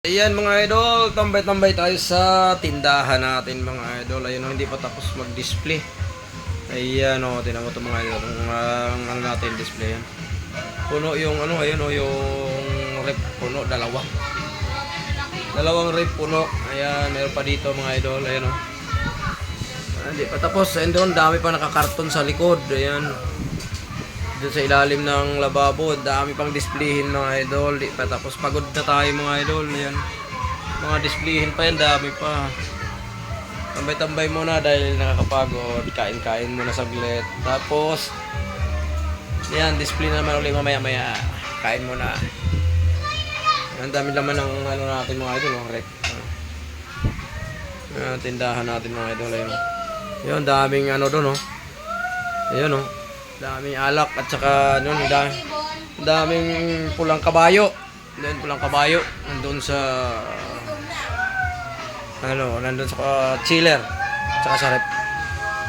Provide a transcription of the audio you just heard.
Ayan mga idol, tambay-tambay tayo sa tindahan natin mga idol. Ayun o, hindi pa tapos mag-display. Ayan o, tinan mo ito mga idol. Ano natin display yan. Puno yung ano, ayun o, yung rep puno, dalawang rep puno. Ayan, meron pa dito mga idol. Ayan o. Hindi pa tapos. Ayun doon, dami pa nakakarton sa likod. Ayan. Doon sa ilalim ng lababo, dami pang displayhin mga idol. Di pa tapos, pagod na tayo mga idol. Ayan. Mga displayhin pa yan, dami pa. Tambay-tambay muna dahil nakakapagod. Kain-kain muna saglit. Tapos, yan, display na naman ulit mamaya-maya. Kain muna. Ang dami naman ng ano natin mga idol, rep. Tindahan natin mga idol. Ayun. Yun, daming ano doon, oh. Ayun, oh. Daming alak at saka ano, daming pulang kabayo. Doon pulang kabayo nandun sa ano, nandun sa chiller, saka sa rep.